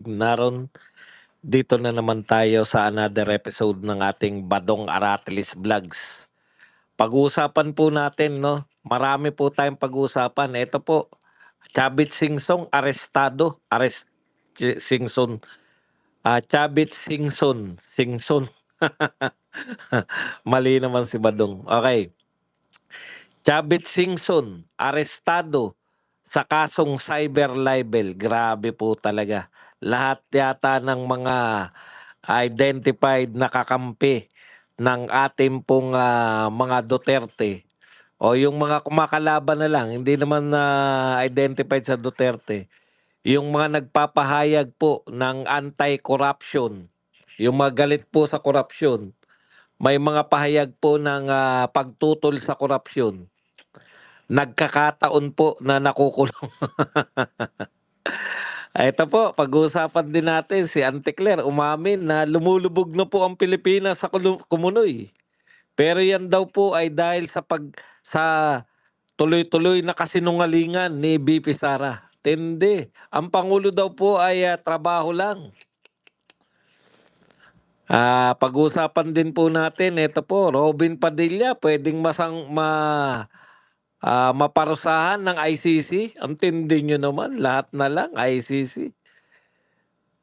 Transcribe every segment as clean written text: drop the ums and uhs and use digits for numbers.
Naroon, dito na naman tayo sa another episode ng ating Badong Aratilis Vlogs. Pag-uusapan po natin, no? Marami po tayong pag-uusapan. Ito po, Chavit Singson arestado. Singson. Chavit Singson. Mali naman si Badong. Okay. Chavit Singson arestado sa kasong cyber libel. Grabe po talaga. Lahat yata ng mga identified na kakampi ng ating pong mga Duterte o yung mga kumakalaban na lang, hindi naman na identified sa Duterte, yung mga nagpapahayag po ng anti-corruption, yung mga galit po sa korupsyon, may mga pahayag po ng pagtutol sa korupsyon, nagkakataon po na nakukulong. Ito po, pag-uusapan din natin si Auntie Claire, umamin na lumulubog na po ang Pilipinas sa kumunoy. Pero yan daw po ay dahil sa tuloy-tuloy na kasinungalingan ni BP Sara. Tindi. Ang Pangulo daw po ay trabaho lang. Pag-uusapan din po natin, ito po, Robin Padilla, pwedeng maparusahan ng ICC. Ang tindi nyo naman, lahat na lang ICC.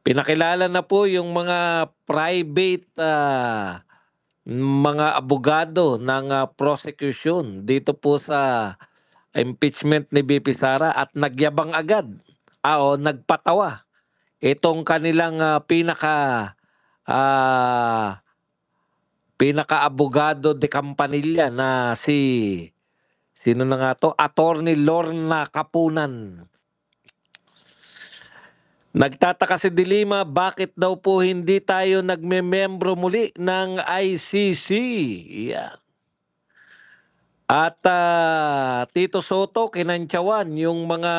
Pinakilala na po yung mga private mga abogado ng prosecution dito po sa impeachment ni BP Sara at nagyabang agad o nagpatawa itong kanilang ah, pinaka-abogado de Campanilla na sino na nga to? Attorney Lorna Capunan. Nagtataka si Dilima, bakit daw po hindi tayo nagme-membro muli ng ICC? Yeah. At Tito Soto, kinantyawan yung mga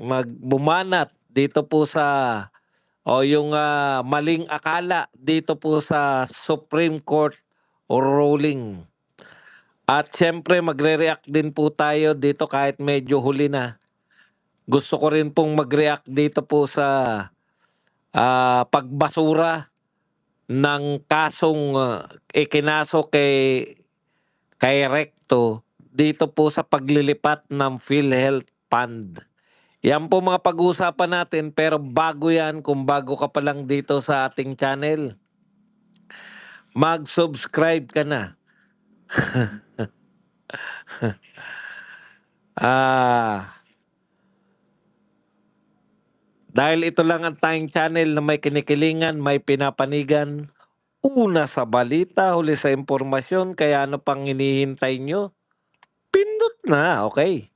magbumanat dito po yung maling akala dito po sa Supreme Court ruling. At siyempre magre-react din po tayo dito kahit medyo huli na. Gusto ko rin pong mag-react dito po sa pagbasura ng kasong ikinaso kay Recto dito po sa paglilipat ng PhilHealth Fund. Yan po mga pag-uusapan natin, pero bago yan, kung bago ka pa lang dito sa ating channel, mag-subscribe ka na. Dahil ito lang ang tayong channel na may kinikilingan, may pinapanigan, una sa balita, huli sa impormasyon, kaya ano pang hinihintay nyo? Pindot na, okay.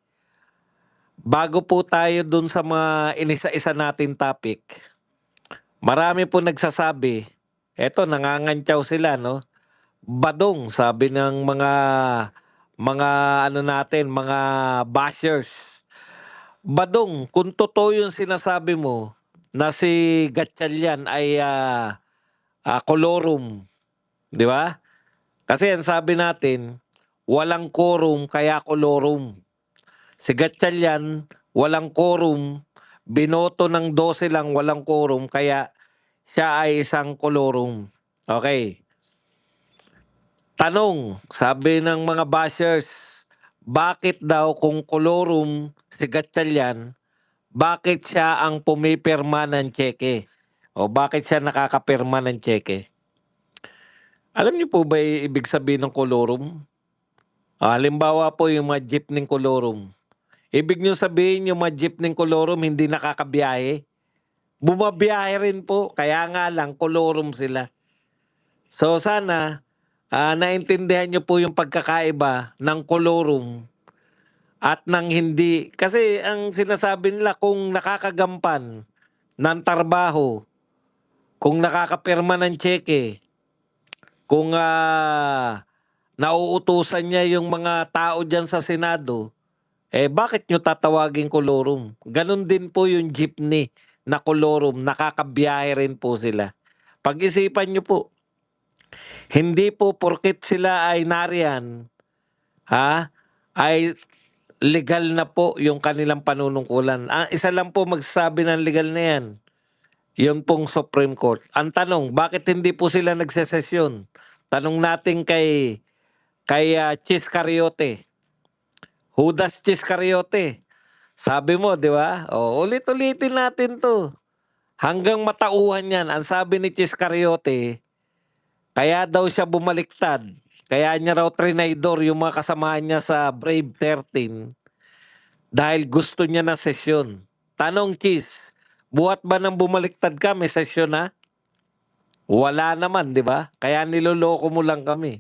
Bago po tayo dun sa mga inisa-isa natin topic, marami po nagsasabi, eto nangangantyaw sila, no? Badong, sabi ng mga ano natin, mga bashers. Badong, kung totoo yung sinasabi mo na si Gatchalian ay kolorum, di ba? Kasi ang sabi natin, walang quorum kaya kolorum. Si Gatchalian, walang quorum, binoto ng 12 lang, walang quorum, kaya siya ay isang kolorum. Okay. Tanong, sabi ng mga bashers, bakit daw kung kolorum si Gatchalian, bakit siya ang pumipirma ng tseke? O bakit siya nakakapirma ng tseke? Alam niyo po ba ibig sabihin ng kolorum? Halimbawa po yung mga jeepney kolorum. Ibig niyo sabihin yung mga jeepney kolorum hindi nakakabiyahe? Bumabiyahe rin po, kaya nga lang kolorum sila. So sana naintindihan niyo po yung pagkakaiba ng kolorum at ng hindi. Kasi ang sinasabi nila kung nakakagampan ng trabaho, kung nakakapirma ng tseke, kung nauutusan niya yung mga tao dyan sa Senado, bakit nyo tatawagin kolorum? Ganon din po yung jeepney na kolorum, nakakabiyahe rin po sila. Pag-isipan nyo po, hindi po porket sila ay nariyan, ay legal na po yung kanilang panunungkulan. Isa lang po magsasabi ng legal na yan, yun pong Supreme Court. Ang tanong, bakit hindi po sila nagsesesyon? Tanong natin kay Chis Cariote. Judas Chis Cariote. Sabi mo, di ba? O, ulit-ulitin natin to. Hanggang matauhan yan. Ang sabi ni Chis Cariote, kaya daw siya bumaliktad. Kaya niya raw trinaydor yung mga kasamahan niya sa Brave 13 dahil gusto niya na sesyon. Tanong, Chis, buhat ba nang bumaliktad ka? May sesyon na? Wala naman, di ba? Kaya niloloko mo lang kami.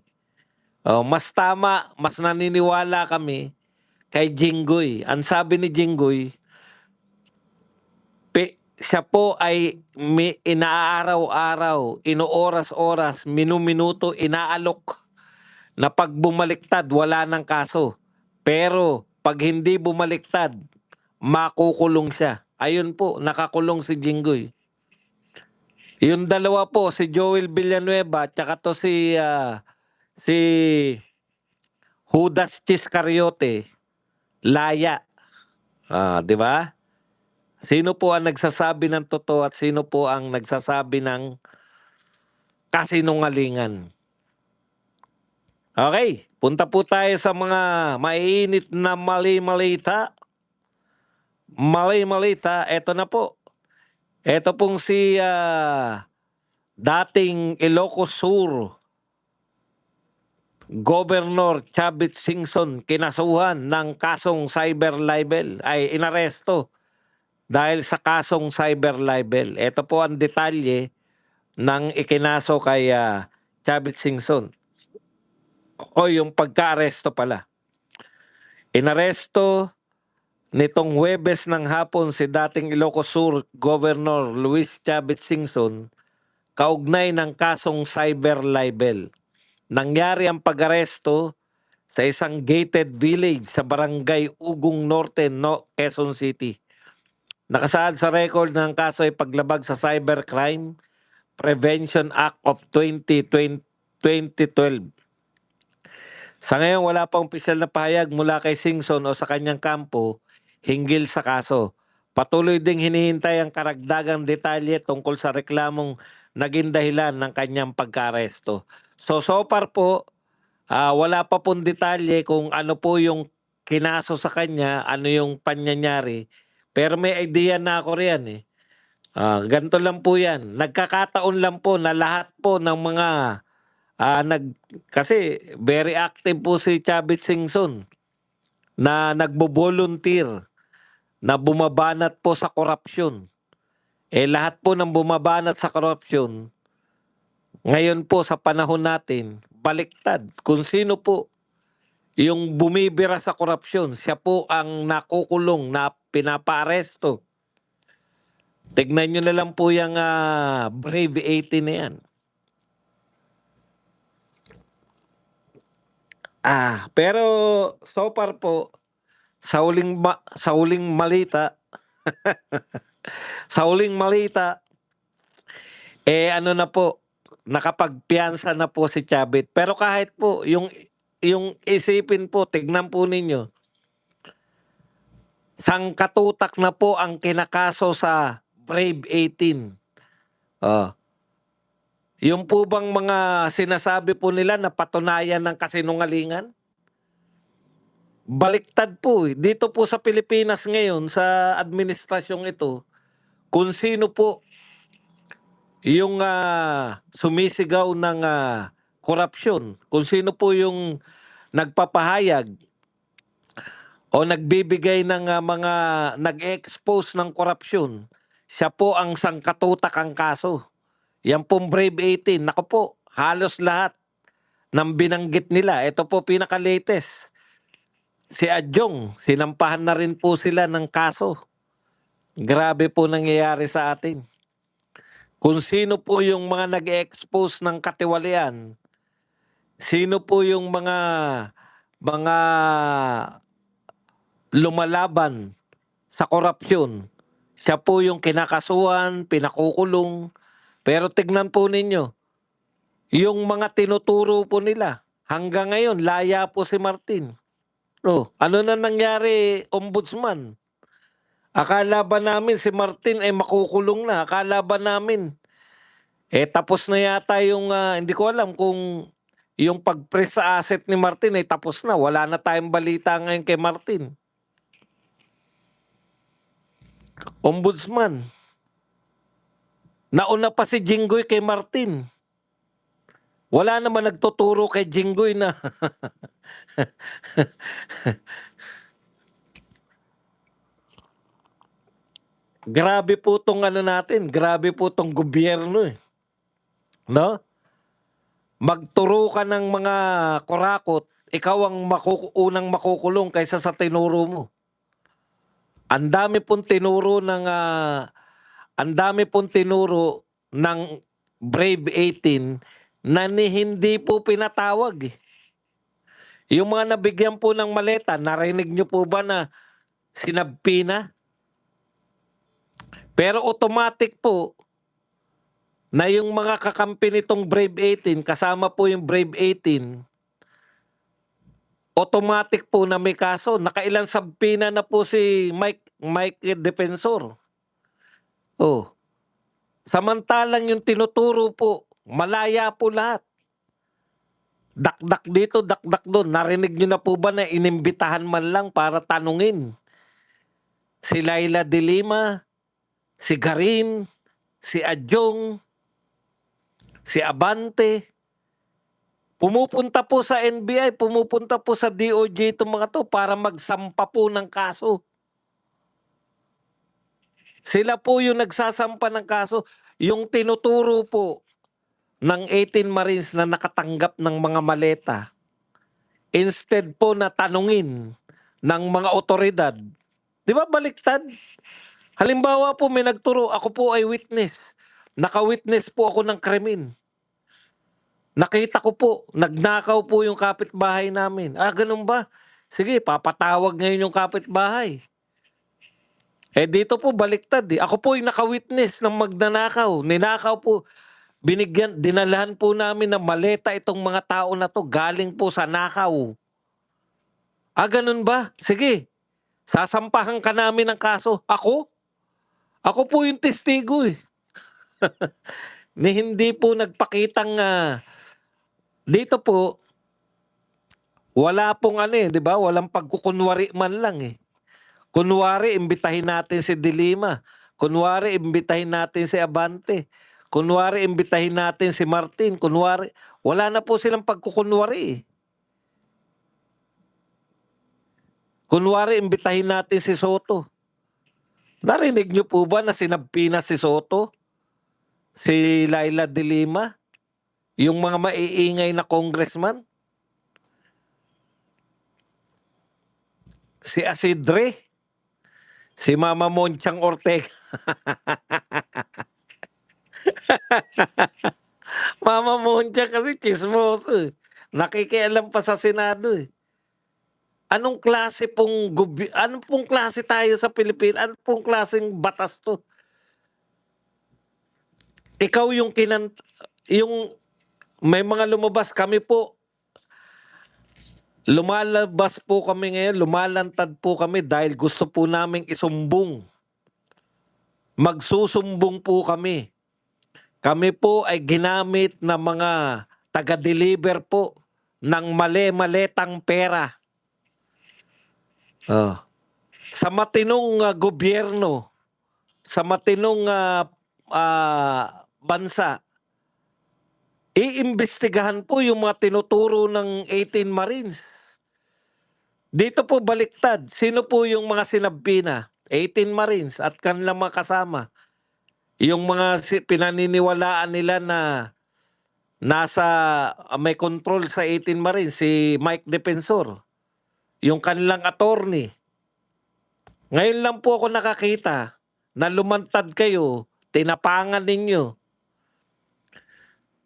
Mas tama, mas naniniwala kami kay Jinggoy. Ang sabi ni Jinggoy, siya po ay inaaraw-araw, inooras-oras, minuminuto, inaalok na pag bumaliktad, wala ng kaso. Pero pag hindi bumaliktad, makukulong siya. Ayun po, nakakulong si Jinggoy. Yung dalawa po, si Joel Villanueva at saka to si Judas Chis Cariote, laya. Di ba? Sino po ang nagsasabi ng totoo at sino po ang nagsasabi ng kasinungalingan? Okay, punta po tayo sa mga maiinit na mali-malita. Mali-malita, eto na po. Eto pong si dating Ilocos Sur Governor Chavit Singson kinasuhan ng kasong cyber libel, ay inaresto dahil sa kasong cyber libel. Ito po ang detalye ng ikinaso kay Chavit Singson. O yung pagka-aresto pala. Inaresto nitong Huwebes ng hapon si dating Ilocos Sur Governor Luis Chavit Singson kaugnay ng kasong cyber libel. Nangyari ang pag-aresto sa isang gated village sa barangay Ugong Norte, Quezon City. Nakasaad sa record ng kaso ay paglabag sa Cybercrime Prevention Act of 2012. Sa ngayon, wala pang opisyal na pahayag mula kay Singson o sa kanyang kampo hinggil sa kaso. Patuloy ding hinihintay ang karagdagang detalye tungkol sa reklamong naging dahilan ng kanyang pagka-aresto. So far po, wala pa pong detalye kung ano po yung kinaso sa kanya, ano yung panyanyari. Pero may idea na ako riyan eh. Ganito lang po yan. Nagkakataon lang po na lahat po ng mga kasi very active po si Chavit Singson na nagbo-volunteer na bumabanat po sa korupsyon. Lahat po ng bumabanat sa korupsyon, ngayon po sa panahon natin, baliktad. Kung sino po yung bumibira sa korupsyon, siya po ang nakukulong, na pinapaaresto. Tignan nyo na lang po yung Brave 18 na yan. Pero so far po, sa huling malita, sa huling malita, ano na po, nakapagpiyansa na po si Chavit. Pero kahit po, yung isipin po, tignan po ninyo, sangkatutak na po ang kinakaso sa Brave 18. Yung po bang mga sinasabi po nila na patunayan ng kasinungalingan? Baliktad po eh. Dito po sa Pilipinas ngayon, sa administrasyong ito, kung sino po yung sumisigaw ng korupsyon, kung sino po yung nagpapahayag o nagbibigay ng mga nag-expose ng korupsyon, siya po ang sangkatutakang kaso. Yan pong Brave 18, naku po, halos lahat ng binanggit nila. Ito po pinaka-latest. Si Adjong, sinampahan na rin po sila ng kaso. Grabe po nangyayari sa atin. Kung sino po yung mga nag-expose ng katiwalian, sino po yung mga lumalaban sa korupsyon, siya po yung kinakasuhan, pinakukulong. Pero tignan po ninyo, yung mga tinuturo po nila, hanggang ngayon, laya po si Martin. Oh, ano na nangyari, Ombudsman? Akala ba namin si Martin ay makukulong na? Akala ba namin, tapos na yata yung, hindi ko alam kung yung pag-press sa asset ni Martin ay tapos na. Wala na tayong balita ngayon kay Martin. Ombudsman. Nauna pa si Jinggoy kay Martin. Wala naman nagtuturo kay Jinggoy na grabe po tong ano natin, grabe po tong gobyerno eh. No? Magturo ka ng mga kurakot, ikaw ang unang makukulong kaysa sa tinuro mo. Ang dami pong tinuro ng ang dami pong tinuro ng Brave 18 na hindi po pinatawag eh. Yung mga nabigyan po ng maleta, narinig nyo po ba na sinabpi na? Pero automatic po na yung mga kakampi nitong Brave 18, kasama po yung Brave 18, automatic po na may kaso. Nakailang sabpina na po si Mike Defensor. Oh. Samantalang yung tinuturo po, malaya po lahat. Dakdak dito, dakdak doon. Narinig nyo na po ba na inimbitahan man lang para tanungin? Si Laila de Lima, si Garin, si Adjong, si Abante. Pumupunta po sa NBI, pumupunta po sa DOJ itong mga to para magsampa po ng kaso. Sila po yung nagsasampa ng kaso. Yung tinuturo po ng 18 Marines na nakatanggap ng mga maleta, instead po na tanungin ng mga otoridad, di ba baliktad? Halimbawa po may nagturo, ako po ay witness. Naka-witness po ako ng krimen. Nakita ko po, nagnakaw po yung kapitbahay namin. Ganun ba? Sige, papatawag ngayon yung kapitbahay. Dito po baliktad eh. Ako po yung naka-witness ng magnanakaw. Ninakaw po. Dinalahan po namin ng maleta itong mga tao na to galing po sa nakaw. Ganun ba? Sige. Sasampahan ka namin ng kaso. Ako? Ako po yung testigo eh. Ni hindi po nagpakitang dito po wala pong di ba? Walang pagkukunwari man lang eh. Kunwari imbitahin natin si De Lima. Kunwari imbitahin natin si Abante. Kunwari imbitahin natin si Martin. Kunwari wala na po silang pagkukunwari eh. Kunwari imbitahin natin si Soto. Narinig niyo po ba na sinabpi na si Soto? Si Laila de Lima? Yung mga maiingay na congressman? Si Asidre? Si Mama Monchang Ortega? Mama Monchang kasi chismoso eh. Nakikialam pa sa Senado eh. Anong klase tayo sa Pilipinas? Anong pong klaseng batas to? Ikaw yung may mga lumabas kami po. Lumalabas po kami ngayon, lumalantad po kami dahil gusto po naming isumbong. Magsusumbong po kami. Kami po ay ginamit na mga taga-deliver po ng mali-maletang pera. Sa matinong gobyerno, sa matinong bansa, iimbestigahan po yung mga tinuturo ng 18 Marines. Dito po baliktad. Sino po yung mga sinabpi na? 18 Marines at kanilang mga kasama. Yung mga pinaniniwalaan nila na nasa may control sa 18 Marines, si Mike Defensor. Yung kanilang attorney. Ngayon lang po ako nakakita na lumantad kayo, tinapangan ninyo.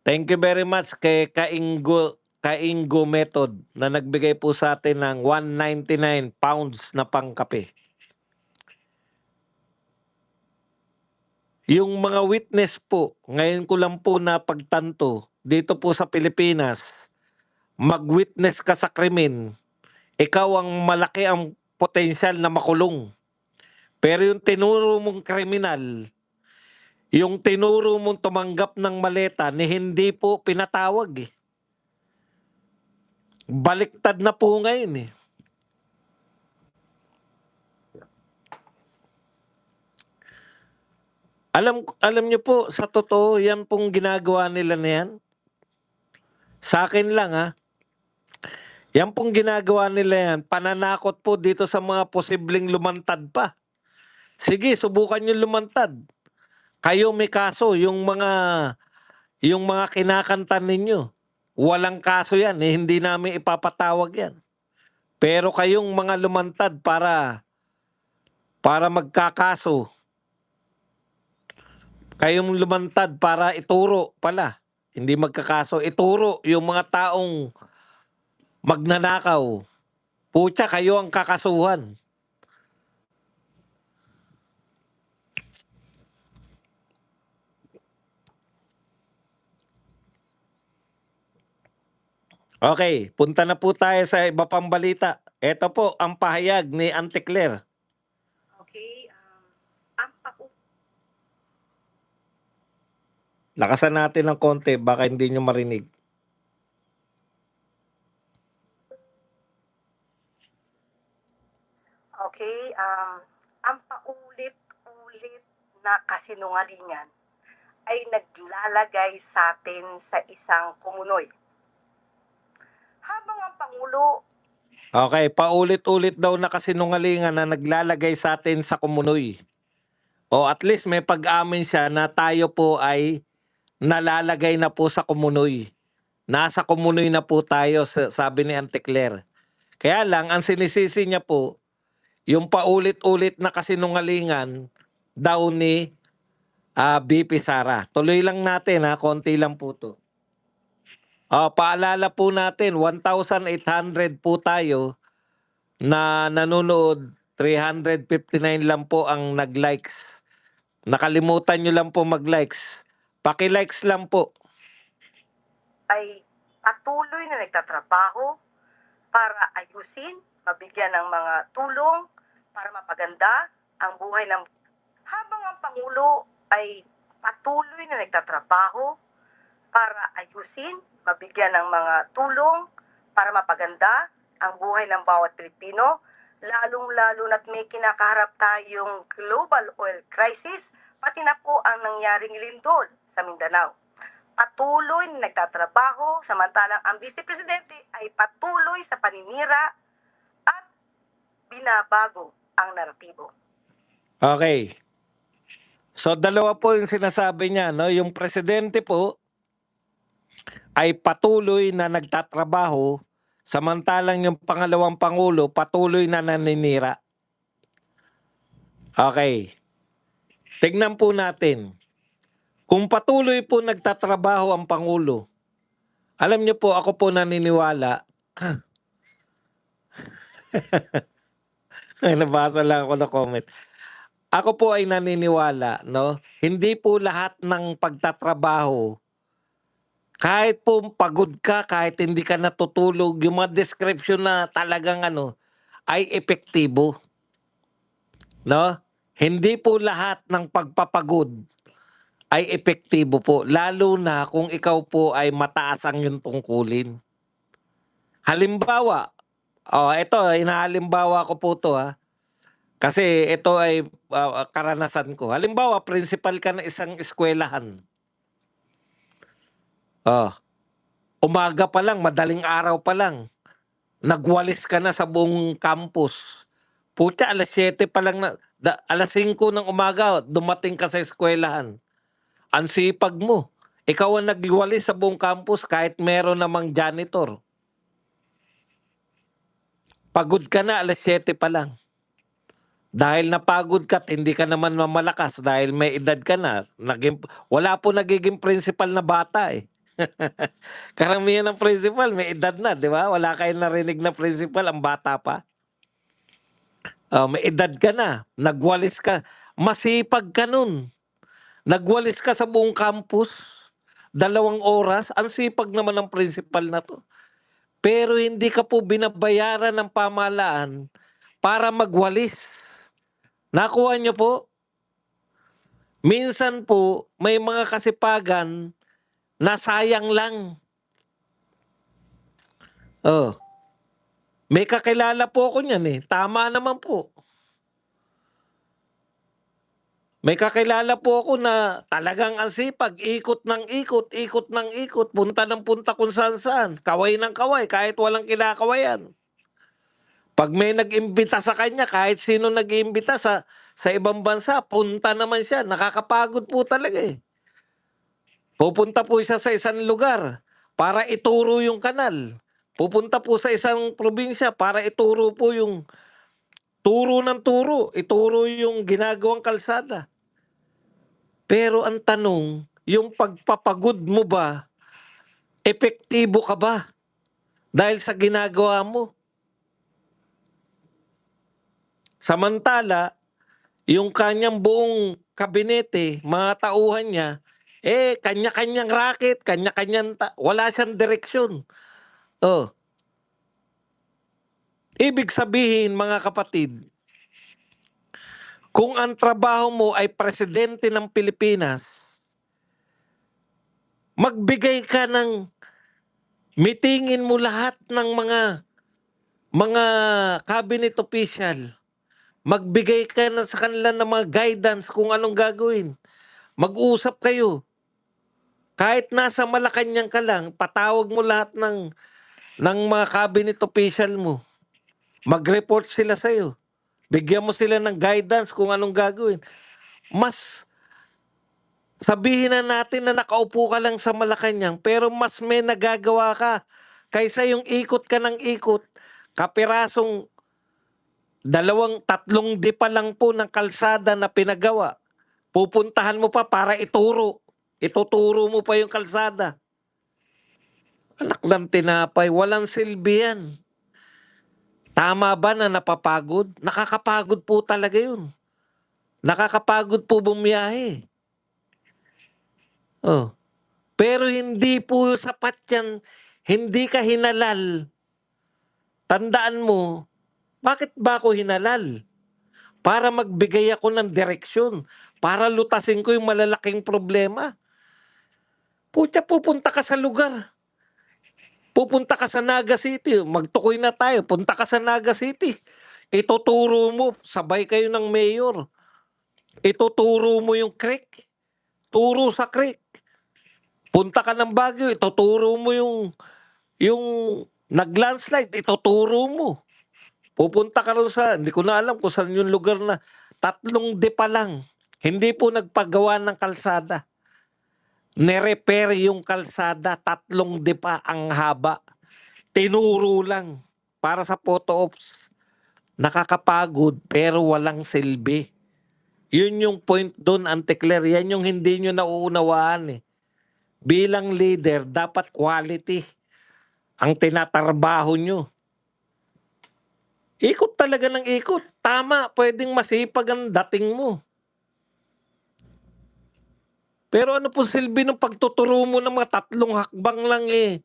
Thank you very much kay Kaingo Method na nagbigay po sa atin ng 199 pounds na pangkape. Yung mga witness po, ngayon ko lang po napagtanto, dito po sa Pilipinas, mag-witness ka sa krimen, ikaw ang malaki ang potensyal na makulong. Pero yung tinuro mong kriminal, yung tinuro mong tumanggap ng maleta ni hindi po pinatawag eh. Baliktad na po ngayon eh. Alam niyo po, sa totoo, yan pong ginagawa nila na yan. Sa akin lang ha, yan pong ginagawa nila yan, pananakot po dito sa mga posibleng lumantad pa. Sige, subukan nyo lumantad. Kayo may kaso, yung mga kinakanta ninyo. Walang kaso yan, eh, hindi namin ipapatawag yan. Pero kayong mga lumantad para magkakaso, kayong lumantad para ituro pala, hindi magkakaso, ituro yung mga taong magnanakaw. Putya, kayo ang kakasuhan. Okay, punta na po tayo sa iba pang balita. Ito po ang pahayag ni Auntie Claire. Okay, Lakasan natin ng konti, baka hindi nyo marinig. okay, ang paulit-ulit na kasinungalingan ay naglalagay sa atin sa isang kumunoy. Habang ang Pangulo Okay, paulit-ulit daw na kasinungalingan na naglalagay sa atin sa kumunoy. O at least may pag-amin siya na tayo po ay nalalagay na po sa kumunoy. Nasa kumunoy na po tayo, sabi ni Auntie Claire. Kaya lang, ang sinisisi niya po, yung paulit-ulit na kasinungalingan daw ni BP Sara. Tuloy lang natin ha, konti lang po to. Paalala po natin, 1,800 po tayo na nanonood, 359 lang po ang nag-likes. Nakalimutan nyo lang po mag-likes. Paki-likes lang po. ay patuloy na nagtatrabaho para ayusin, mabigyan ng mga tulong para mapaganda ang buhay ng habang ang Pangulo ay patuloy na nagtatrabaho para ayusin, mabigyan ng mga tulong para mapaganda ang buhay ng bawat Pilipino, lalong-lalo na't may kinakaharap tayong global oil crisis, pati na po ang nangyaring lindol sa Mindanao. Patuloy na nagtatrabaho, samantalang ang Vice Presidente ay patuloy sa paninira at binabago ang naratibo. Okay. So dalawa po yung sinasabi niya, no? Yung presidente po ay patuloy na nagtatrabaho, samantalang yung pangalawang pangulo patuloy na naninira. Okay. Tignan po natin. Kung patuloy po nagtatrabaho ang pangulo, alam niyo po, ako po naniniwala. Nabasa lang ako na comment. Ako po ay naniniwala, no? Hindi po lahat ng pagtatrabaho, kahit po pagod ka, kahit hindi ka natutulog, yung mga description na talagang ay epektibo. No? Hindi po lahat ng pagpapagod ay epektibo po. Lalo na kung ikaw po ay mataas ang yung tungkulin. Halimbawa, ito, inahalimbawa ko po to ha. Kasi ito ay karanasan ko. Halimbawa, principal ka ng isang eskwelahan. Umaga pa lang, madaling araw pa lang, nagwalis ka na sa buong campus. Puta, alas 7 pa lang, alas 5 ng umaga, dumating ka sa eskwelahan. Ang sipag mo. Ikaw ang nagwalis sa buong campus kahit meron namang janitor. Pagod ka na, alas 7 pa lang. Dahil napagod ka at hindi ka naman mamalakas dahil may edad ka na. Wala po nagiging principal na bata eh. Karamihan ng principal may edad na, di ba? Wala kayong narinig na principal, ang bata pa. May edad ka na, nagwalis ka, masipag ka nun. Nagwalis ka sa buong campus, 2 oras, ang sipag naman ng principal na to. pero hindi ka po binabayaran ng pamahalaan para magwalis. Nakuha niyo po? Minsan po, may mga kasipagan na sayang lang. Oh, may kakilala po ako niyan eh. Tama naman po. May kakilala po ako na talagang ang sipag, ikot ng ikot, ikot ng ikot, punta ng punta kung saan saan, kaway ng kaway, kahit walang kinakawayan. Pag may nag-imbita sa kanya, kahit sino nag-iimbita sa ibang bansa, punta naman siya. Nakakapagod po talaga eh. Pupunta po siya sa isang lugar para ituro yung kanal. Pupunta po sa isang probinsya para ituro po yung turo ng turo, ituro yung ginagawang kalsada. Pero ang tanong, yung pagpapagod mo ba, epektibo ka ba dahil sa ginagawa mo? Samantala, yung kanyang buong kabinete, mga tauhan niya, kanya-kanyang racket, kanya-kanyang wala siyang direksyon. Oh. Ibig sabihin, mga kapatid, kung ang trabaho mo ay presidente ng Pilipinas, magbigay ka ng mitingin mo lahat ng mga cabinet official. Magbigay ka na sa kanila ng mga guidance kung anong gagawin. Mag-usap kayo. Kahit nasa Malacanang ka lang, patawag mo lahat ng mga cabinet official mo. Mag-report sila sa'yo. Bigyan mo sila ng guidance kung anong gagawin. Mas sabihin na natin na nakaupo ka lang sa Malacanang pero mas may nagagawa ka kaysa yung ikot ka ng ikot, kapirasong tatlong dipa lang po ng kalsada na pinagawa. Pupuntahan mo pa para ituro. Ituturo mo pa yung kalsada. Anak ng tinapay, walang silbi yan. Tama ba na napapagod? Nakakapagod po talaga yun. Nakakapagod po bumiyahe. Oh. Pero hindi po sapat yan. Hindi ka hinalal. Tandaan mo, bakit ba ako hinalal? Para magbigay ako ng direksyon. Para lutasin ko yung malalaking problema. Putya, pupunta ka sa lugar. Pupunta ka sa Naga City. Magtukoy na tayo. Punta ka sa Naga City. Ituturo mo. Sabay kayo ng mayor. Ituturo mo yung creek. Turo sa creek. Punta ka ng Baguio. Ituturo mo yung nag-landslide. Ituturo mo. Pupunta ka rin hindi ko na alam kung saan yung lugar na 3 depa lang. Hindi po nagpagawa ng kalsada. Nirepair yung kalsada, 3 depa ang haba. Tinuro lang para sa photo ops. Nakakapagod pero walang silbi. Yun yung point doon, Auntie Claire. Yan yung hindi nyo nauunawaan eh. Bilang leader, dapat quality ang tinatrabaho nyo. Ikot talaga ng ikot. Tama, pwedeng masipag ang dating mo. Pero ano po silbi ng pagtuturo mo ng mga 3 hakbang lang eh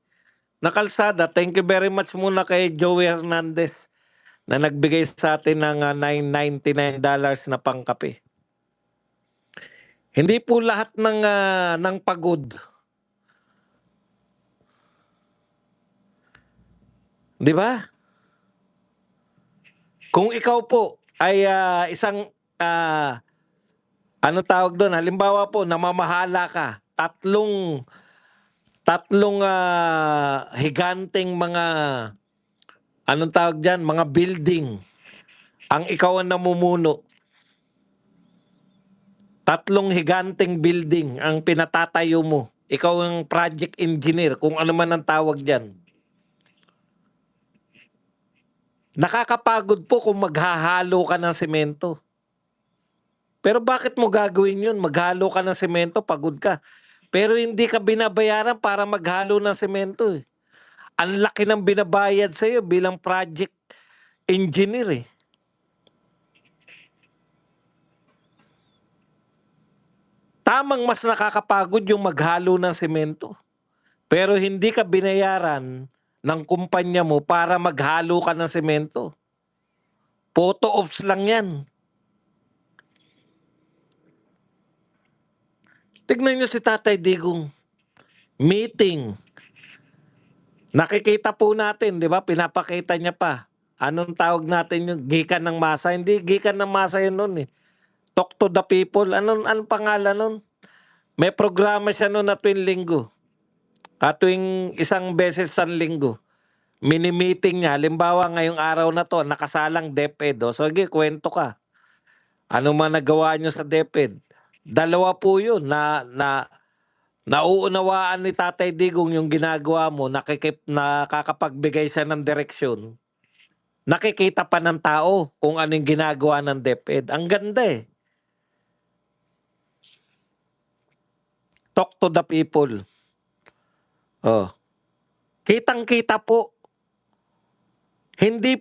na kalsada? Thank you very much muna kay Joey Hernandez na nagbigay sa atin ng $9.99 na pangkape. Hindi po lahat ng pagod. Di ba? Kung ikaw po ay isang ano tawag doon? Halimbawa po, namamahala ka. Tatlong higanteng mga anong tawag diyan? Mga building. Ang ikaw ang namumuno. 3 higanteng building ang pinatatayo mo. Ikaw ang project engineer, kung ano man ang tawag diyan. Nakakapagod po kung maghahalo ka ng semento. Pero bakit mo gagawin yun? Maghalo ka ng semento, pagod ka. Pero hindi ka binabayaran para maghalo ng semento eh. Ang laki ng binabayad sa'yo bilang project engineer eh. Tamang mas nakakapagod yung maghalo ng semento. Pero hindi ka binayaran ng kumpanya mo para maghalo ka ng semento. Photo ops lang yan. Tignan nyo si Tatay Digong. Meeting. Nakikita po natin, di ba? Pinapakita niya pa. Anong tawag natin yung gikan ng masa? Hindi gikan ng masa yun nun eh. Talk to the people. Anong pangalan nun? May programa siya nun na tuwing linggo. Tuwing isang beses sa linggo. Mini-meeting niya. Halimbawa ngayong araw na to, nakasalang DepEd. O, sige, kwento ka. Ano man nagawa niyo sa DepEd? Dalawa po yun na nauunawaan ni Tatay Digong yung ginagawa mo, nakakapagbigay siya ng direksyon. Nakikita pa ng tao kung ano yung ginagawa ng DepEd. Ang ganda eh. Talk to the people. Oh. Kitang-kita po. Hindi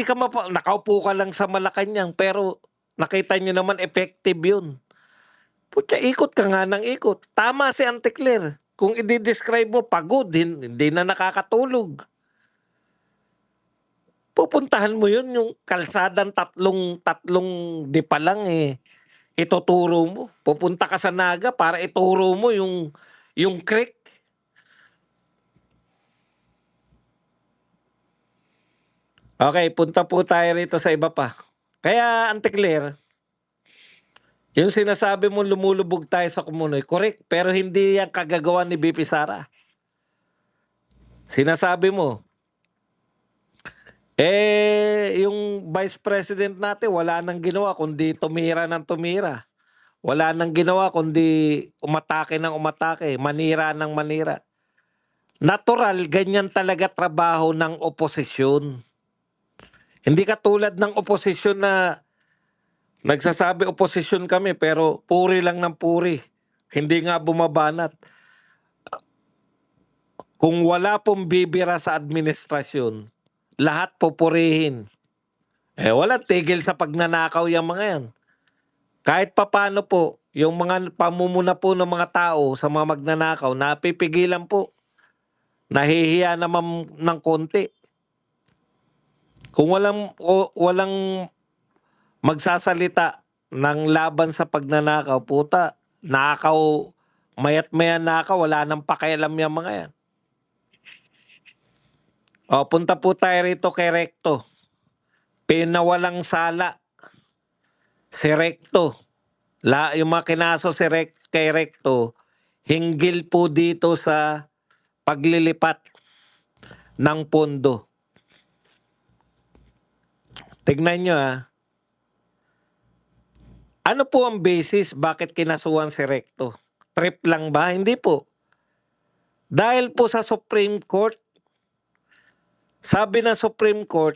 ka nakaupo ka lang sa Malacanang pero nakita nyo naman effective yun. Putya, ikot ka nga ng ikot. Tama si Auntie Claire. Kung i-describe mo, pagod, hindi na nakakatulog. Pupuntahan mo yun, yung kalsadang tatlong di pa lang eh. Ituturo mo. Pupunta ka sa Naga para ituro mo yung creek. Okay, punta po tayo rito sa iba pa. Kaya, Auntie Claire, yung sinasabi mo lumulubog tayo sa Kumunoy, correct, pero hindi yan kagagawa ni BP Sara. Sinasabi mo, yung Vice President natin wala nang ginawa kundi tumira ng tumira. Wala nang ginawa kundi umatake ng umatake, manira ng manira. Natural, ganyan talaga trabaho ng oposisyon. Hindi katulad ng oposisyon na nagsasabi oposisyon kami pero puri lang ng puri. Hindi nga bumabanat. Kung wala pong bibira sa administrasyon, lahat pupurihin. Wala tigil sa pagnanakaw yung mga yan. Kahit papano po, yung mga pamumuna po ng mga tao sa mga magnanakaw, napipigilan po. Nahihiya naman ng konti. Kung walang magsasalita ng laban sa pagnanakaw, puta, nakaw, mayat maya nakaw, wala nang pakialam yung mga yan. Punta po tayo rito kay Recto. Pinawalang sala si Recto. Yung mga kinaso kay Recto, hinggil po dito sa paglilipat ng pondo. Tignan nyo Ano po ang basis bakit kinasuhan si Recto? Trip lang ba? Hindi po. Dahil po sa Supreme Court, sabi ng Supreme Court,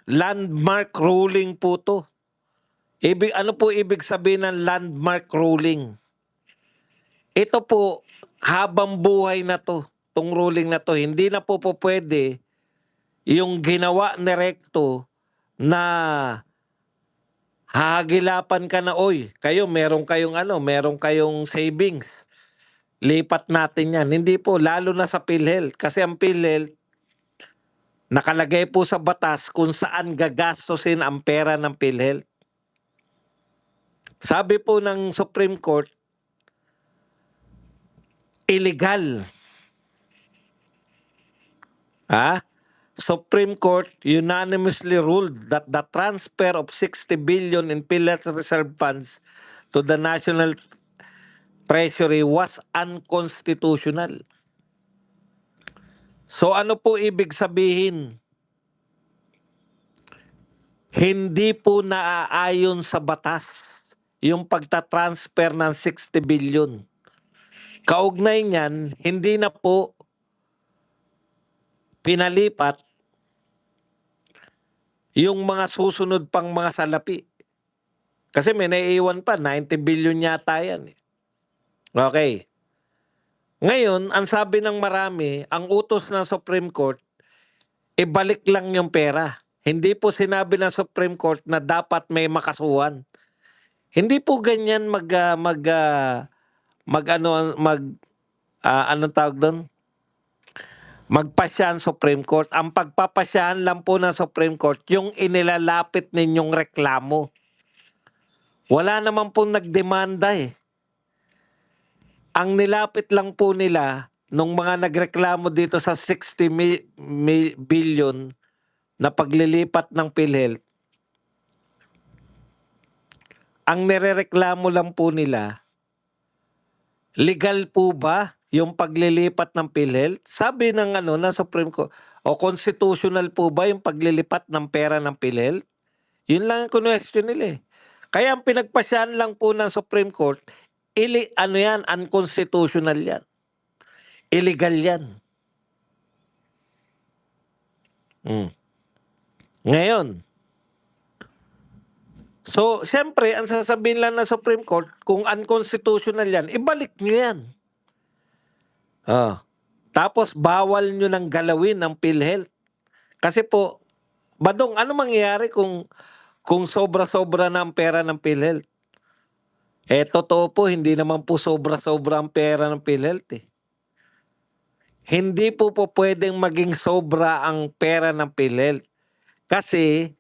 landmark ruling po to. Ano po ibig sabihin ng landmark ruling? Ito po, habang buhay na to, tong ruling na to, hindi na po pwede yung ginawa ni Recto na hahagilapan ka na, oy, kayo meron kayong savings. Lipat natin yan. Hindi po, lalo na sa PhilHealth. Kasi ang PhilHealth, nakalagay po sa batas kung saan gagastosin ang pera ng PhilHealth. Sabi po ng Supreme Court, illegal. Supreme Court unanimously ruled that the transfer of 60 billion in PhilHealth reserve funds to the National Treasury was unconstitutional. So ano po ibig sabihin? Hindi po naaayon sa batas yung pagtatransfer ng 60 billion. Kaugnay niyan, hindi na po pinalipat yung mga susunod pang mga salapi. Kasi may naiiwan pa, 90 billion yata yan. Okay. Ngayon, ang sabi ng marami, ang utos ng Supreme Court, ibalik lang yung pera. Hindi po sinabi ng Supreme Court na dapat may makasuhan. Hindi po ganyan anong tawag doon? magpasya ang Supreme Court. Ang pagpapasyahan lang po ng Supreme Court, yung inilalapit ninyong reklamo. Wala naman pong nagdemanda eh. Ang nilapit lang po nila nung mga nagreklamo dito sa 60 billion na paglilipat ng PhilHealth, ang nirereklamo lang po nila, legal po ba yung paglilipat ng PhilHealth? Sabi ng ng Supreme Court, o constitutional po ba yung paglilipat ng pera ng PhilHealth? Yun lang ang question nila eh. Kaya ang pinagpasyahan lang po ng Supreme Court, yan, unconstitutional yan. Illegal yan. Ngayon, so siyempre, ang sasabihin lang ng Supreme Court, kung unconstitutional yan, ibalik nyo yan. Tapos bawal nyo nang galawin ang PhilHealth. Kasi po, Badong, ano mangyayari kung sobra-sobra na ang pera ng PhilHealth? Totoo po, hindi naman po sobra-sobra ang pera ng PhilHealth eh. Hindi po pwedeng maging sobra ang pera ng PhilHealth. Kasi,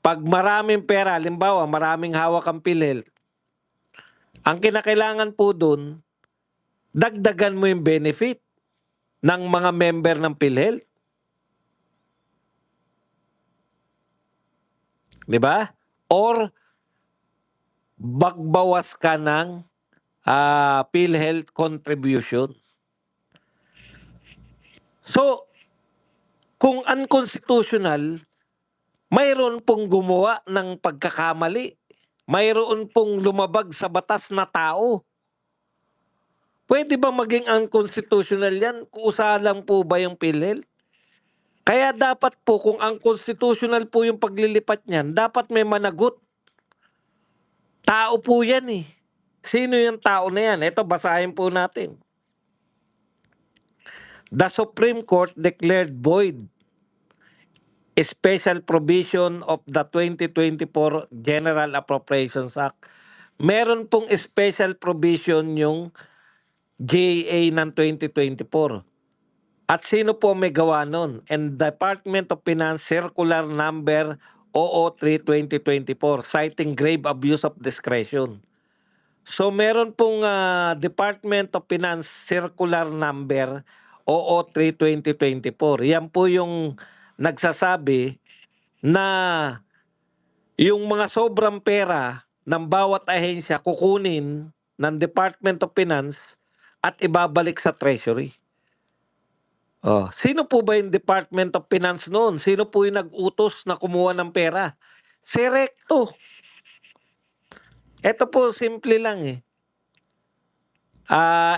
pag maraming pera, halimbawa maraming hawak ang PhilHealth, ang kinakailangan po dun, dagdagan mo yung benefit ng mga member ng PhilHealth. Di ba? Or, bagbawas ka ng PhilHealth contribution. So, kung unconstitutional, mayroon pong gumawa ng pagkakamali. Mayroon pong lumabag sa batas na tao. Pwede ba maging unconstitutional yan? Kusa lang po ba yung PhilHealth? Kaya dapat po, kung unconstitutional po yung paglilipat niyan, dapat may managot. Tao po yan eh. Sino yung tao na yan? Ito, basahin po natin. The Supreme Court declared void a special provision of the 2024 General Appropriations Act. Meron pong special provision yung GA ng 2024. At sino po may gawa nun? And Department of Finance Circular Number 003-2024 citing grave abuse of discretion. So meron pong Department of Finance Circular Number 003-2024. Yan po yung nagsasabi na yung mga sobrang pera ng bawat ahensya kukunin ng Department of Finance at ibabalik sa Treasury. Sino po ba yung Department of Finance noon? Sino po yung nag-utos na kumuha ng pera? Si Recto. Ito po, simple lang eh.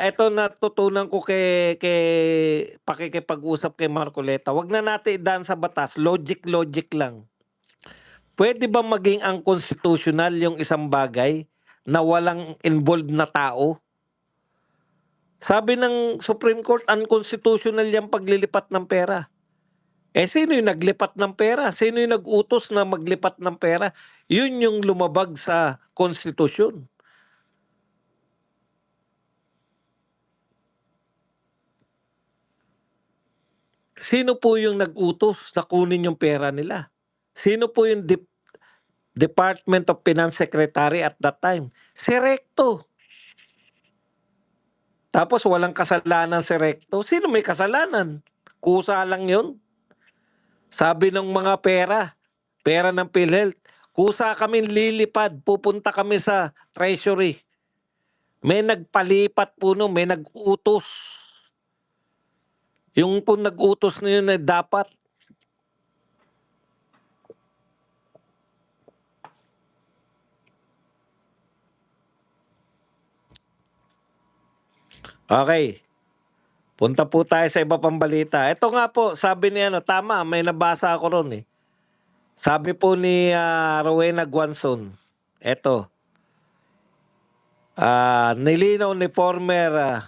Ito natutunan ko pakikipag-usap kay Marcoleta. Wag na natin idaan sa batas. Logic lang. Pwede ba maging unconstitutional yung isang bagay na walang involved na tao? Sabi ng Supreme Court, unconstitutional yung paglilipat ng pera. Sino yung naglipat ng pera? Sino yung nag-utos na maglipat ng pera? Yun yung lumabag sa konstitusyon. Sino po yung nag-utos na kunin yung pera nila? Sino po yung Department of Finance Secretary at that time? Si Recto. Tapos walang kasalanan si Recto. Sino may kasalanan? Kusa lang yun. Sabi ng mga pera ng PhilHealth, kusa kami lilipad, pupunta kami sa Treasury. May nagpalipat po no, may nag-utos. Yung po nag-utos na yun na dapat. Okay. Punta po tayo sa iba pang balita. Ito nga po, sabi ni tama, may nabasa ako ron eh. Sabi po ni Rowena Guanzon, ito, nilinaw ni former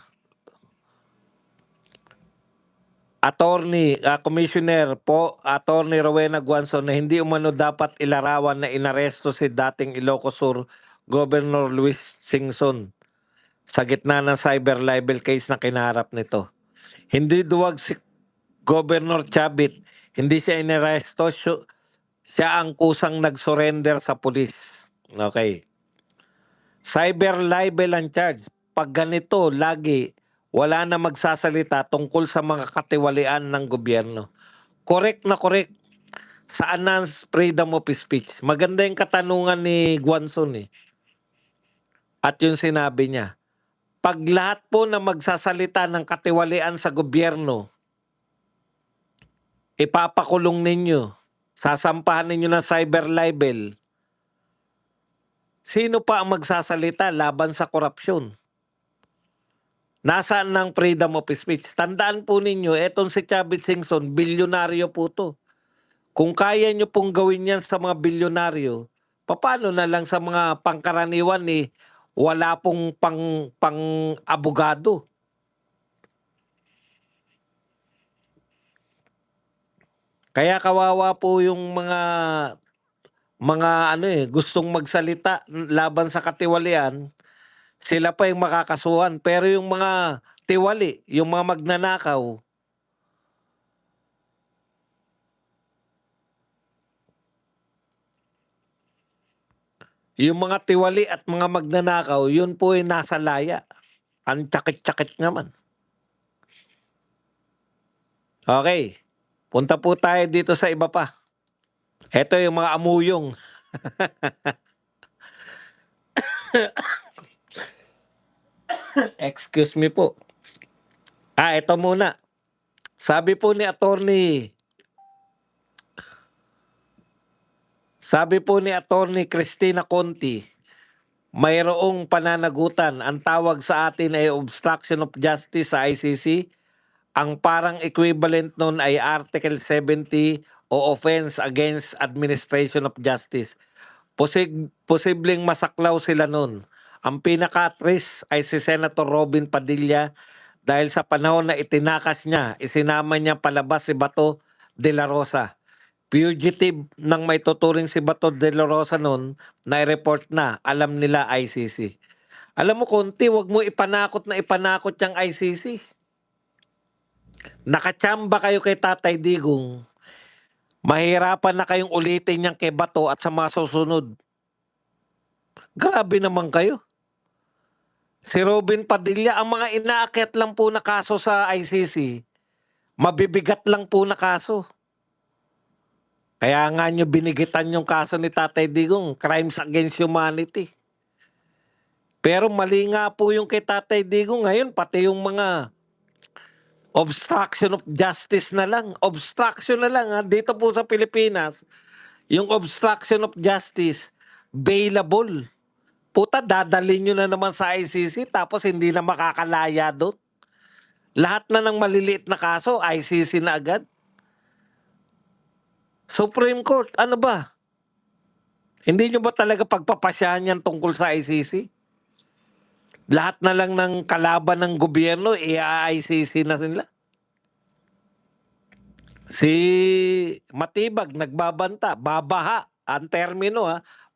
Commissioner po, Attorney Rowena Guanzon na hindi umano dapat ilarawan na inaresto si dating Ilocos Sur Governor Luis Singson sa gitna ng cyber libel case na kinaharap nito. Hindi duwag si Governor Chavit, hindi siya inaresto, siya ang kusang nag-surrender sa pulis. Okay. Cyber libel ang charge. Pag ganito, lagi, wala na magsasalita tungkol sa mga katiwalian ng gobyerno. Correct na correct. Saan na ang freedom of speech? Maganda yung katanungan ni Guanzon eh. At yung sinabi niya, pag lahat po na magsasalita ng katiwalian sa gobyerno, ipapakulong ninyo, sasampahan ninyo ng cyber libel, sino pa ang magsasalita laban sa korupsyon? Nasaan ng freedom of speech? Tandaan po ninyo, etong si Chavit Singson, bilyonaryo po to. Kung kaya nyo pong gawin yan sa mga bilyonaryo, paano na lang sa mga pangkaraniwan wala pong abogado? Kaya kawawa po yung mga gustong magsalita laban sa katiwalian, sila pa yung makakasuhan. Pero yung mga tiwali, yung mga magnanakaw, yung mga tiwali at mga magnanakaw, yun po ay nasa laya. Ang tsakit-tsakit naman. Okay. Punta po tayo dito sa iba pa. Ito yung mga amuyong. Excuse me po. Ito muna. Sabi po ni Attorney Cristina Conti, mayroong pananagutan. Ang tawag sa atin ay obstruction of justice sa ICC. Ang parang equivalent nun ay Article 70 o offense against administration of justice. Posibleng masaklaw sila nun. Ang pinaka-at-risk ay si Senator Robin Padilla dahil sa panahon na itinakas niya, isinama niya palabas si Bato de la Rosa. Fugitive nang may tuturing si Bato de la Rosa noon, na-report na, alam nila ICC. Alam mo, Konti, wag mo ipanakot yung ICC. Nakachamba kayo kay Tatay Digong, mahirapan na kayong ulitin niyang kay Bato at sa mga susunod. Grabe naman kayo. Si Robin Padilla, ang mga inaakyat lang po na kaso sa ICC, mabibigat lang po na kaso. Kaya nga nyo binigitan yung kaso ni Tatay Digong, crimes against humanity. Pero mali nga po yung kay Tatay Digong ngayon, pati yung mga obstruction of justice na lang. Obstruction na lang ha. Dito po sa Pilipinas, yung obstruction of justice, bailable. Puta, dadalhin nyo na naman sa ICC tapos hindi na makakalaya doon. Lahat na ng maliliit na kaso, ICC na agad. Supreme Court, ano ba? Hindi nyo ba talaga pagpapasyahan yan tungkol sa ICC? Lahat na lang ng kalaban ng gobyerno, i-ICC na sila. Si Matibag, nagbabanta, babaha, ang termino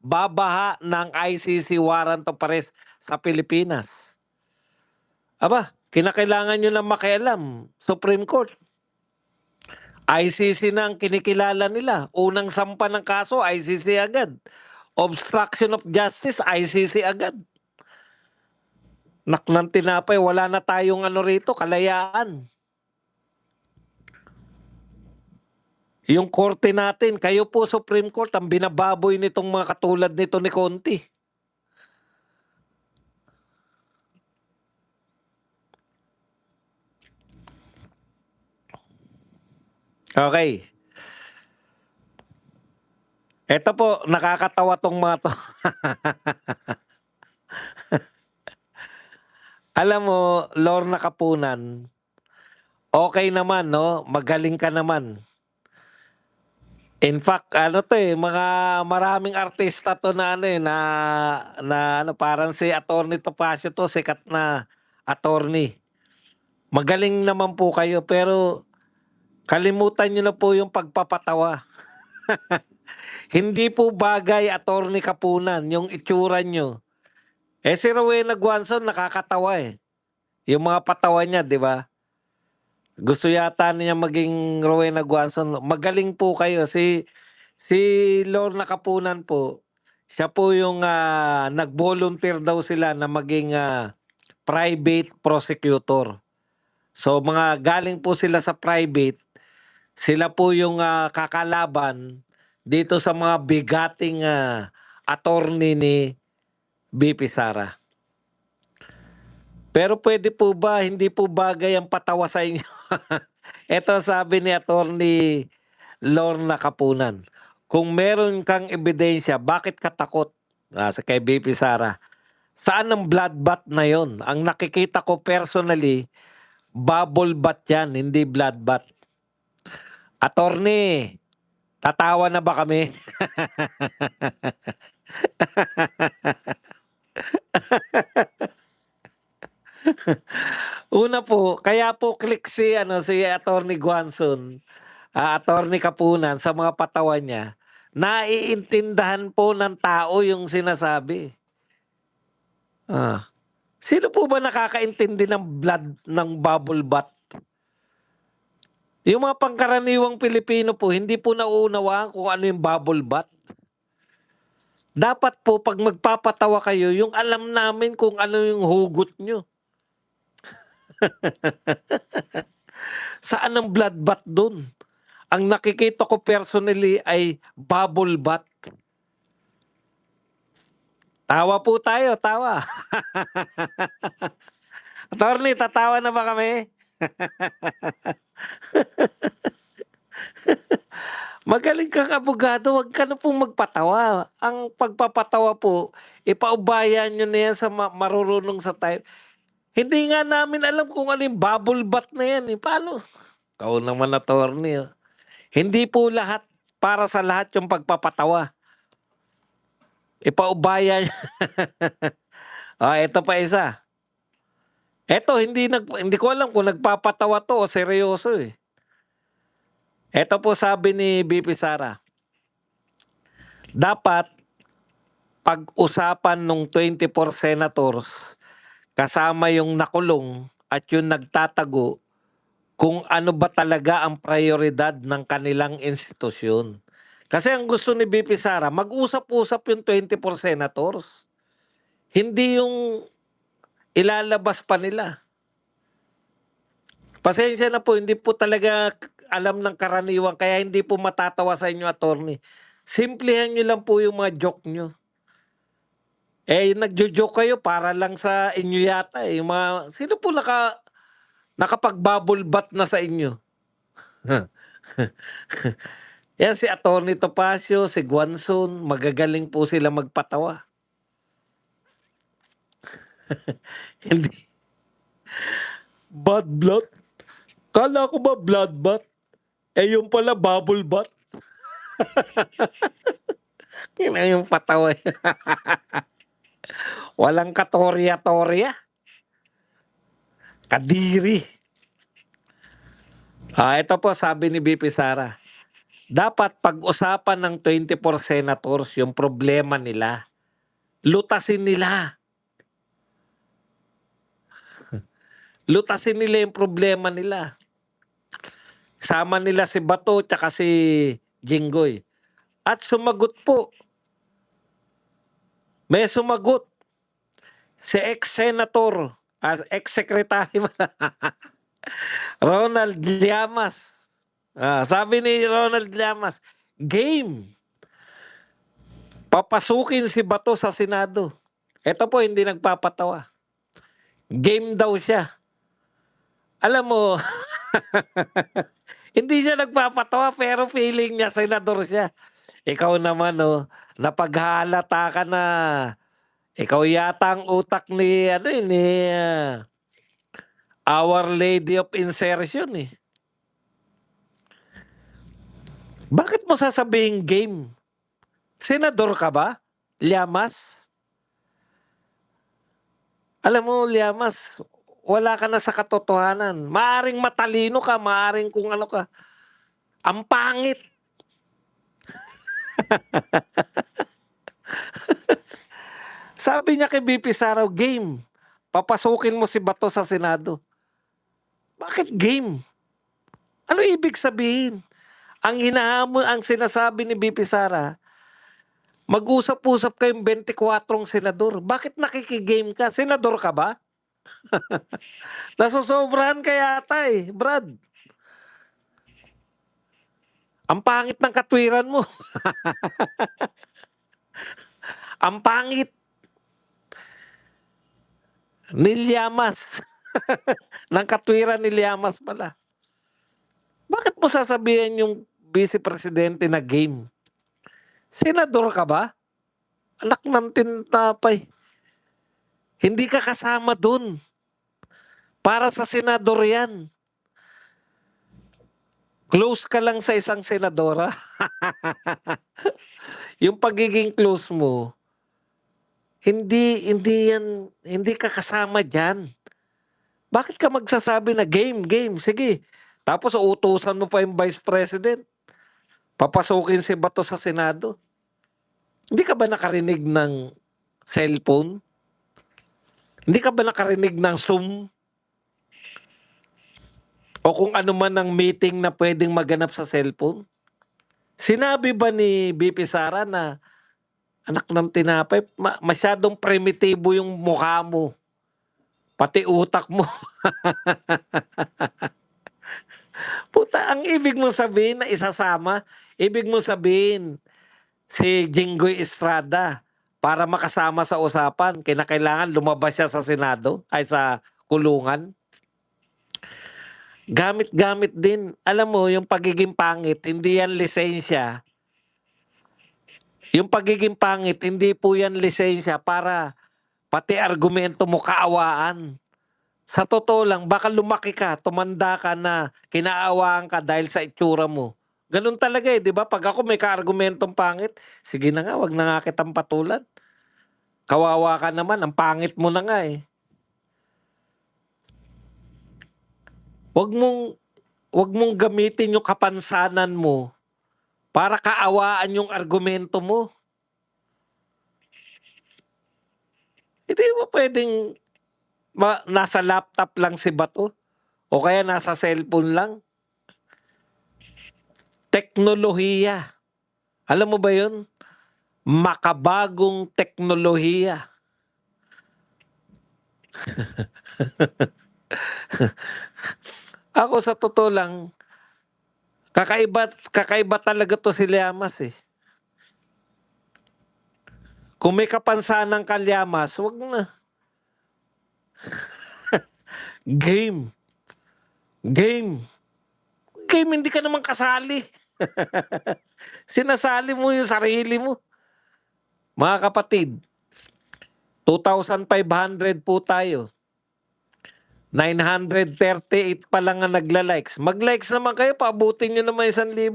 babaha ng ICC warrant of arrest sa Pilipinas. Aba, kinakailangan nyo na makialam, Supreme Court. ICC na ang kinikilala nila. Unang sampa ng kaso, ICC agad. Obstruction of justice, ICC agad. Naklang tinapay, wala na tayong rito, kalayaan. Yung korte natin, kayo po Supreme Court, ang binababoy nitong mga katulad nito ni Conti. Okay. Ito po, nakakatawa tong mga to. Alam mo, Lorna Kapunan, okay naman, no? Magaling ka naman. In fact, mga maraming artista to na parang si Attorney Topacio to, sikat na attorney. Magaling naman po kayo, pero kalimutan nyo na po yung pagpapatawa. Hindi po bagay, Attorney Kapunan, yung itsura nyo. Si Rowena Guanzon nakakatawa eh. Yung mga patawa niya, di ba? Gusto yata niya maging Rowena Guanzon. Magaling po kayo. Si Lorna Kapunan po, siya po yung nag-volunteer daw sila na maging private prosecutor. So mga galing po sila sa private, sila po yung kakalaban dito sa mga bigating attorney ni BP Sara. Pero pwede po ba, hindi po bagay ang patawa sa inyo? Ito sabi ni Attorney Lorna Kapunan. Kung meron kang ebidensya, bakit ka takot? Sa kay BP Sara. Saan ang bloodbath na yon? Ang nakikita ko personally, bubble bath yan, hindi bloodbath. Attorney, tatawa na ba kami? Una po, kaya po click si Attorney Guanzon, Attorney Kapunan sa mga patawan niya. Naiintindahan po ng tao yung sinasabi. Sino po ba nakakaintindi ng ng bubble bath? Yung mga pangkaraniwang Pilipino po, hindi po nauunawaan kung ano yung bubble bath. Dapat po pag magpapatawa kayo, yung alam namin kung ano yung hugot nyo. Saan ang bloodbath dun? Ang nakikita ko personally ay bubble bath. Tawa po tayo, tawa. Attorney, tatawa na ba kami? Magaling kang abogado, wag ka na pong magpatawa. Ang pagpapatawa po, ipaubayan nyo na yan sa marurunong sa type. Hindi nga namin alam kung ano yung bubble bath na yan. Paano? Kau naman, attorney. Hindi po lahat, para sa lahat yung pagpapatawa. Ipaubayan. Ito pa isa. Ito, hindi ko alam kung nagpapatawa to o seryoso eh. Ito po sabi ni BP Sara. Dapat pag-usapan ng 24 senators kasama yung nakulong at yung nagtatago kung ano ba talaga ang prioridad ng kanilang institusyon. Kasi ang gusto ni BP Sara, mag-usap-usap yung 24 senators. Hindi yung ilalabas pa nila. Pasensya na po, hindi po talaga alam ng karaniwan kaya hindi po matatawa sa inyo, attorney. Simplihan nyo lang po yung mga joke nyo. Nagjo-joke kayo para lang sa inyo yata eh. Yung mga, sino po nakapag-bubble bath na sa inyo? Yan si Attorney Topacio, si Guanzon, magagaling po sila magpatawa. Hindi. Bad blood? Kala ko ba blood bath? Yung pala bubble bath. Yun ang yung patawa. Walang katorya-torya. Kadiri. Ito po sabi ni BP Sara. Dapat pag-usapan ng 24 senators yung problema nila. Lutasin nila. Lutasin nila yung problema nila. Sama nila si Bato tsaka si Jinggoy. At sumagot po. May sumagot. Si ex-senator, ex-secretary Ronald Llamas. Sabi ni Ronald Llamas, game. Papasukin si Bato sa Senado. Ito po, hindi nagpapatawa. Game daw siya. Alam mo, hindi siya nagpapatawa pero feeling niya senador siya. Ikaw naman, napaghalata ka na. Ikaw yata ang utak ni Our Lady of Insertion eh. Bakit mo sasabihin game? Senador ka ba? Llamas? Alam mo, Llamas, wala ka na sa katotohanan. Maaring matalino ka, maaring kung ano ka. Ang pangit. Sabi niya kay BP Sara, game. Papasukin mo si Bato sa Senado. Bakit game? Ano ibig sabihin? Ang sinasabi ni BP Sara, mag-usap-usap kayong 24 senador. Bakit nakikigame ka? Senador ka ba? Nasosobrahan ka yata eh, Brad. Ang pangit ng katwiran mo. Ang pangit. Nilyamas. ng katwiran ni Llamas pala. Bakit mo sasabihin yung vice presidente na game? Senador ka ba? Anak ng tinapay. Hindi ka kasama dun. Para sa senador yan. Close ka lang sa isang senadora. Yung pagiging close mo, hindi ka kasama dyan. Bakit ka magsasabi na game? Sige. Tapos uutusan mo pa yung vice president. Papasukin si Bato sa Senado. Hindi ka ba nakarinig ng cellphone? Hindi ka ba nakarinig ng Zoom? O kung ano man ang meeting na pwedeng maganap sa cellphone? Sinabi ba ni BP Sara na anak ng tinapay, masyadong primitibo yung mukha mo. Pati utak mo. Puta, ang ibig mo sabihin na isasama, ibig mo sabihin si Jinggoy Estrada para makasama sa usapan, kinakailangan lumabas siya sa Senado, ay sa kulungan. Gamit-gamit din. Alam mo, yung pagiging pangit, hindi yan lisensya. Yung pagiging pangit, hindi po yan lisensya para pati argumento mo kaawaan. Sa totoo lang, baka lumaki ka, tumanda ka na kinaawaan ka dahil sa itsura mo. Ganun talaga eh, di ba? Pag ako may ka-argumentong pangit, sige na nga, wag na nga kitang patulan. Kawawa ka naman, ang pangit mo na nga eh. Wag mong gamitin yung kapansanan mo para kaawaan yung argumento mo. Hindi mo pwedeng nasa laptop lang si Bato o kaya nasa cellphone lang. Teknolohiya. Alam mo ba yun? Makabagong teknolohiya. Ako sa totoo lang, kakaiba talaga to si Llamas eh. Kung may kapansanan ka Llamas, wag na. Game. Hindi ka naman kasali. Sinasali mo yung sarili mo. Mga kapatid, 2,500 po tayo. 938 pa lang ang nagla-likes. Mag-likes naman kayo, paabutin nyo naman 1,000.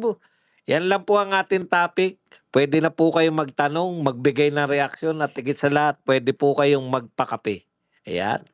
Yan lang po ang ating topic. Pwede na po kayong magtanong, magbigay ng reaksyon at higit sa lahat, pwede po kayong magpakape. Ayan.